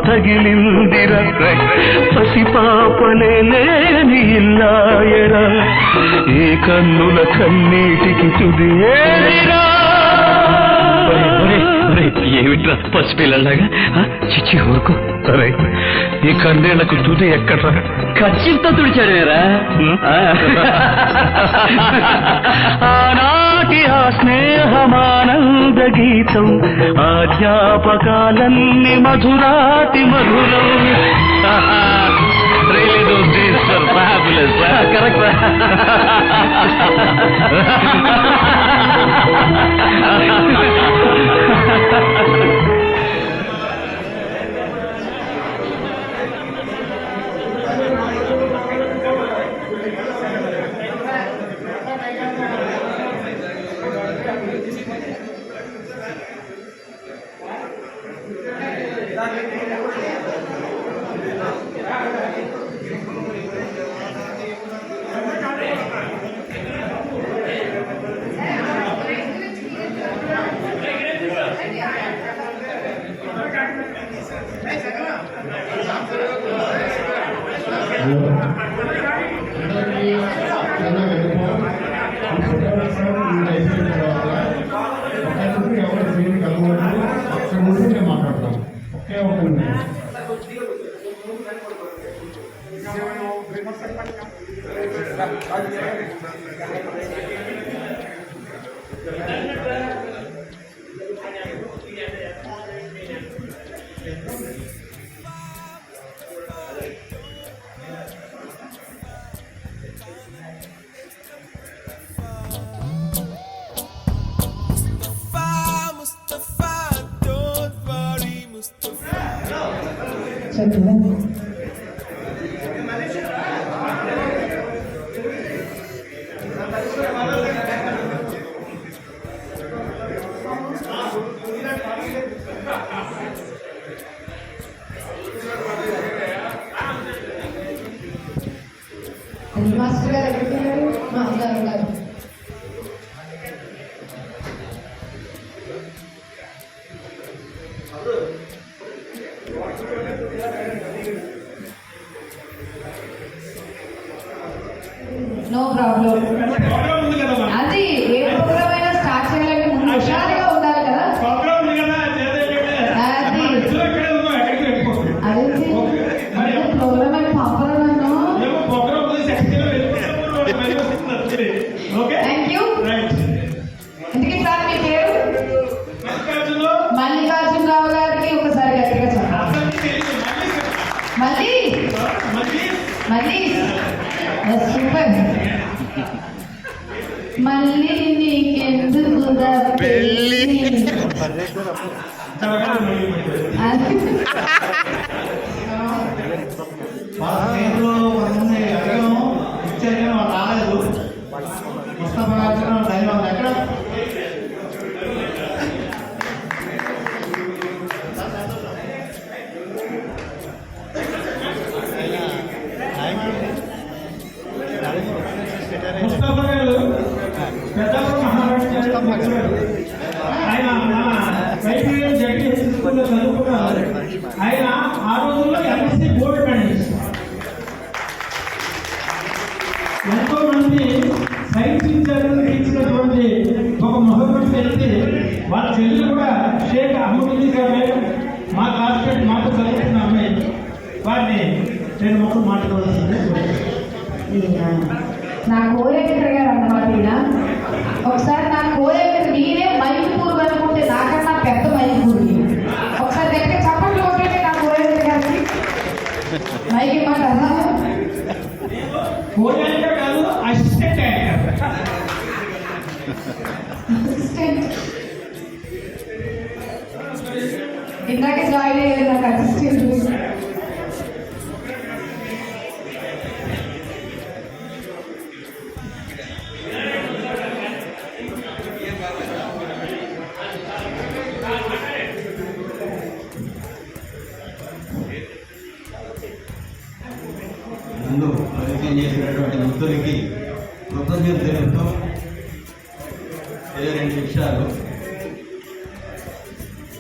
తగిలిందిర పసిపాపలేని ఇల్లాయరా ఏ కన్నుల కన్నీటికి తుదియేరా. ఏమిట్రా పసిపిల్లలాగా చిచ్చి ఊరుకో. సరే ఈ కన్నేళ్లకు తుది ఎక్కడ్రా? ఖచ్చితంగా తుడిచాడేరా. ఆనాటి ఆ స్నేహమానంద గీతం ఆ జ్ఞాపకాలన్నీ మధురాతి మధురం. Really those days were fabulous. Correct. Master గారు ఎక్కడున్నారు? మాస్టర్ గారు నో ప్రాబ్లం. అది ఏ ప్రోగ్రామ్ అయినా స్టార్ట్ చేయాలంటే ముందు హుషారుగా ఉండాలి కదా. అది ప్రోగ్రామ్ అని పంపడం నన్ను. Thank you. ఇందుకే సార్ మీ పేరు? మల్లికార్జునరావు గారికి ఒకసారి గట్టిగా చెప్పండి. మళ్ళీ మళ్ళీ సూపర్. మళ్ళీ నీకెందుకు పెళ్ళి? రాలేదు ఎక్కడ ముస్తఫా గారు పెద్దపల్లి మహారాష్ట్ర ఆయన జడ్పీ స్కూల్లో చదువుకున్నారు. ఆయన ఆ రోజుల్లో ఎంఎస్సీ బోర్డు కండిషన్. ఎంతో మంది సైన్స్ టీచర్లను తీర్చినటువంటి ఒక మహోన్నత వ్యక్తి. వాళ్ళ చెల్లి కూడా షేక్ అహ్మద్ గారు మా క్లాస్మేట్, మాతో చదువుతున్న అమ్మాయి. వారిని నేను మొక్కలు మాట్లాడవలసింది. నా కోరేటర్ గారు అన్నమాట ఈయన. ఒకసారి నా కోరేటర్ నేనే మైపూర్ అనుకుంటే నాకన్నా పెద్ద మైపూర్. ఒకసారి దగ్గర చప్పట్లు కొట్టండి నా కోరేటర్ గారికి. మైకి మాట కాదు, అసిస్టెంట్ ఇందాక జాయిన్ అయ్యేది నాకు అసిస్టెంట్. ముందు పరిచయం చేసినటువంటి మిత్రులకి కృతజ్ఞత తెలుపుతూ 2 నిమిషాలు.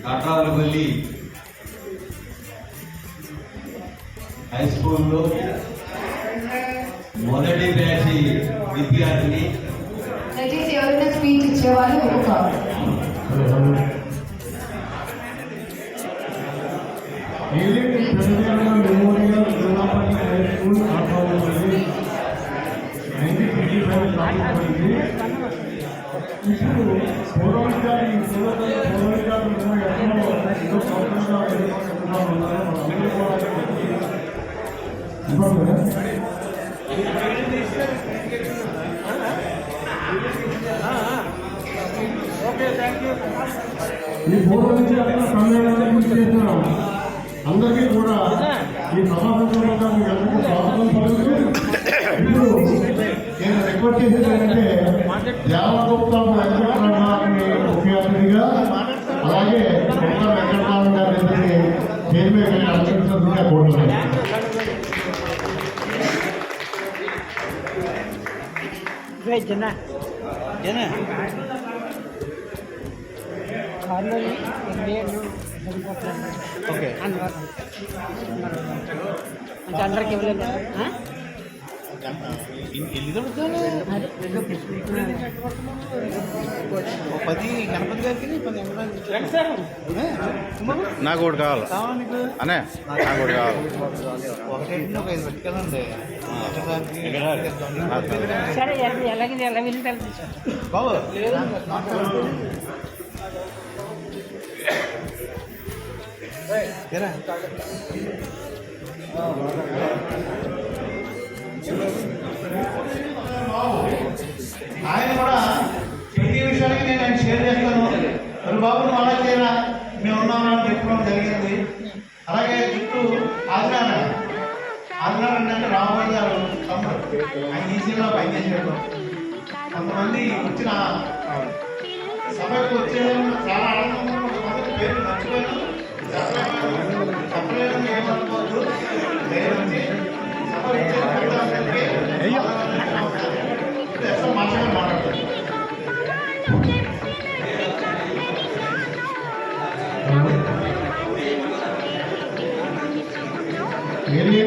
కాట్రాలపల్లి హై స్కూల్లో మొదటి బ్యాచ్ విద్యార్థిని. దయచేసి ఎవరైనా స్పీచ్ ఇచ్చేవాళ్ళు ఒప్పుకోవాలి. మెమోరియల్ జిల్లాపల్లి హై స్కూల్ కాట్రాలపల్లి 1955 స్థాపించబడింది. ఇప్పుడు పూర్వవిద్యార్థి ఎంతో సంవత్సరంగా ఈ పూర్వ విద్యార్థుల సమ్మేళనాన్ని గురించి చేస్తున్నాం. అందరికీ కూడా ఈ సమావేశంలో మీకు అందరికీ స్వాగతం పలుకుతూ ఇప్పుడు నేను రిక్వెస్ట్ చేసేది ఏంటంటే దేవగుప్తా వెంకటరామని ముఖ్య అతిథిగా, అలాగే గుప్తా వెంకటరామ గారి చైర్మన్ అనుసరించకుండా కోరుతున్నాను. అందరికి ఇవ్వలేదు. ఎన్ని దొరుకుతాను 10 గణపతి గారికి 10 నాకు ఒకటి కావాలి అనే నాకు ఒకటి కావాలి ఒకటి ఒక 5 పెట్టుకెళ్ళండి సరే ఎలాగే ఎలా వెళ్తారు బాబు ఆయన కూడా ప్రతి విషయానికి నేను ఆయన షేర్ చేస్తాను. మరి బాబు నువ్వు అలా చేయరా, మేము ఉన్నామని చెప్పడం జరిగింది. అలాగే చుట్టూ ఆదినారాయణ అంటే రామరాజు గారు తమ్ముడు, ఆయన ఈసీలో పనిచేసాడు. కొంతమంది వచ్చిన సభకు వచ్చేదని చాలా ఆనందంగా కొంతమంది పేరు మర్చిపోయాను, చెప్పలేదు ఏమనుకోవద్దు. దయచేసి సభ ఇచ్చే మాట్లాడతారు. ఏరియా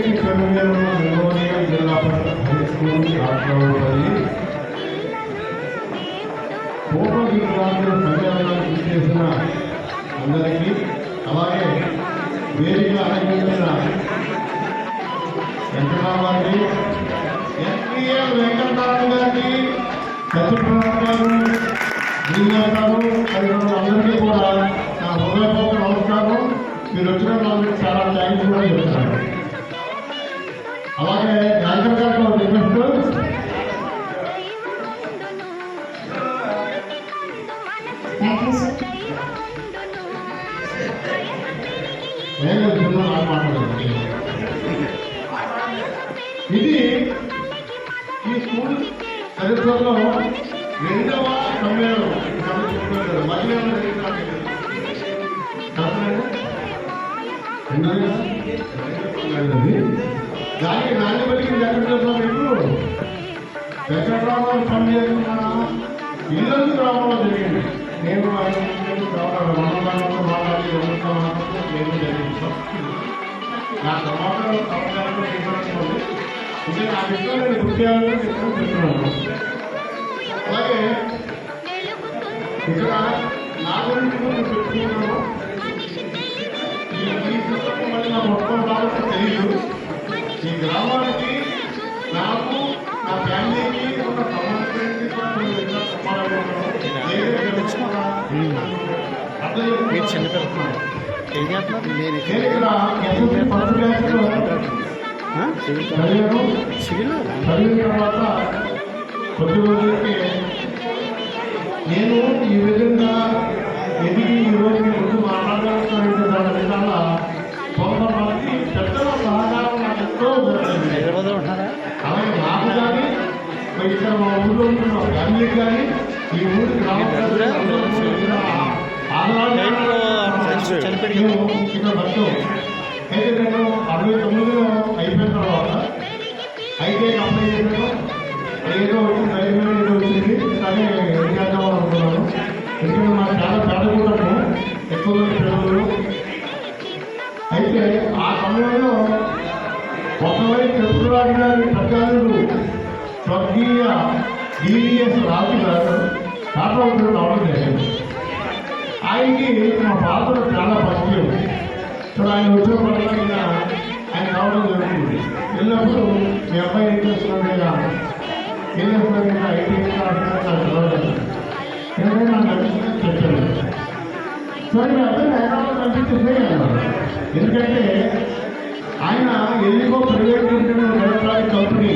మెమోరియల్ జిల్లా హై స్కూల్ రాష్ట్రంలోని పూర్వ విద్యార్థుల సమ్మేళనానికి చేసిన అందరికీ, అలాగే వేదిక అలంకరించిన వెంకటరావు గారికి, ఎస్పీఎల్ వెంకటరావు గారికి, సత్యప్రసాద్ గారు, లీలా గారు, తదితరులు అందరికీ కూడా నా హృదయపూర్వక నమస్కారం. మీరు వచ్చిన వాళ్ళకి చాలా థ్యాంక్స్ కూడా చెప్తున్నాను. అలాగే యాంకర్ గారికి రిక్వెస్ట్, థ్యాంక్ యూ సార్. నేను చెప్తున్నా నాకు మాట్లాడండి. ఇది ఈ స్కూల్ చరిత్రలో 2వ సమ్మేళనం. మధ్యాహ్నం దానికి నాణ్యపల్లికి ఎక్కడ చూద్దాం. మీకు వెంకటరామరావు సమ్మేళనం ఇల్లు గ్రామంలో జరిగింది. నేను ఆయన మనతో మాట్లాడి నేను జరిగింది. నా సమాచారం సమాచారంలో ఇవ్వకపోతే ఇది నా విషయంలో నేను గుర్తించాలని చెప్తున్నాను. అలాగే ఇక్కడ నా గురించి చెప్తున్నాను. ఈ పుస్తకం మళ్ళీ నా మొత్తం కాబట్టి తెలియదు. ఈ గ్రామానికి నాకు నా ఫ్యామిలీకి ఒక సంబంధించి చదివిన తర్వాత కొద్ది రోజులకి నేను ఈ విధంగా ఎదిగి ఈరోజు ముందు మాట్లాడాలంటే దాని విధాల కొంతమంది పెద్దల సహకారం నాకు ఎంతో దొరికింది. అలాగే నాకు కానీ ఇక్కడ మా ఊళ్ళో ఉంటున్న ఫ్యామిలీకి కానీ ఈ ఊరి గ్రామ ఇక్కడ వచ్చాం. అయితే నేను 69లో అయిపోయిన తర్వాత అయితే అప్లై చేశాను. ఏదో వచ్చింది, రైల్వే ఏదో వచ్చింది, కానీ ఏం చేద్దామని అనుకున్నాను. ఎందుకంటే మాకు చాలా పేదకూడము, ఎక్కువ పిల్లలు. అయితే ఆ సమయంలో ఒకవైపు తెలుగురాజు గారి ప్రజలు స్వర్గీయ డివిఎస్ రాజు గారు కాకపోతే రావడం జరిగింది. ఆయనకి మా పాత్ర చాలా పరిచయం. ఇప్పుడు ఆయన వచ్చిన పట్ల ఆయన రావడం జరుగుతుంది. వెళ్ళినప్పుడు మీ అబ్బాయి ఏం చేస్తున్నాడు, ఏం చేస్తున్నాడు, ఐటీ చదవలేదు. ఏదైనా నాకు చెప్పాను. సరే మీ అబ్బాయి హైదరాబాద్ పంపించేసే అన్నారు. ఎందుకంటే ఆయన ఎందుకో ప్రైవేట్ ఎలక్ట్రానిక్ కంపెనీ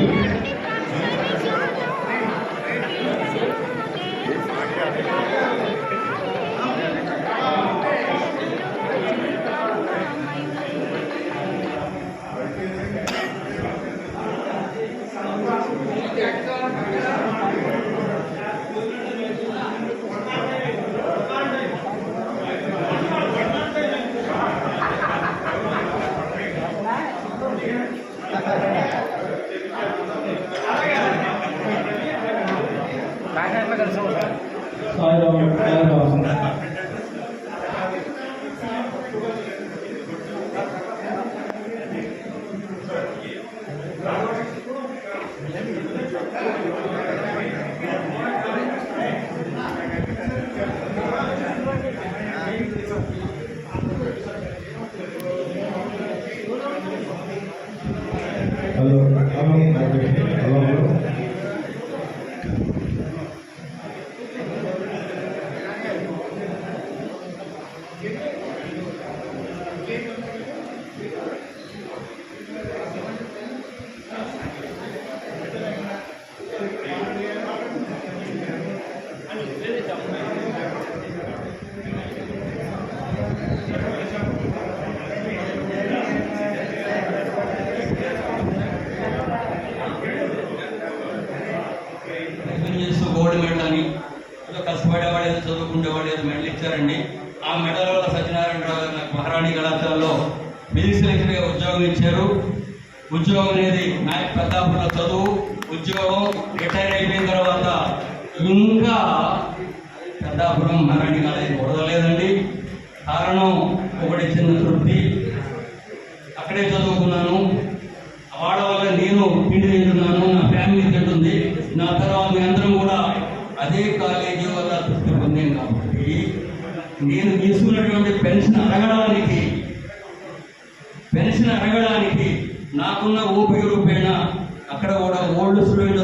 చేశారండి. ఆ మెడల సత్యనారాయణరావు గారు నాకు మహారాణి కళాశాలలో ఫిజిక్స్ లెక్చరర్గా ఉద్యోగం ఇచ్చారు. ఉద్యోగం అనేది నాకు పెద్దాపురంలో చదువు, ఉద్యోగం రిటైర్ అయిపోయిన తర్వాత ఇంకా పెద్దాపురం మహారాణి కాలేజీ కుదరలేదండి. కారణం ఒకటి, చిన్న తృప్తి, అక్కడే చదువుకున్నాను. వాళ్ళ వల్ల నేను తిండి తింటున్నాను, నా ఫ్యామిలీ తింటుంది. నా తర్వాత మీ అందరం కూడా అదే కాలేజీ వల్ల తృప్తి పొందాం. కాబట్టి నేను తీసుకున్నటువంటి పెన్షన్ అడగడానికి నాకున్న ఓపిక రూపేణ అక్కడ కూడా ఓల్డ్ స్టూడెంట్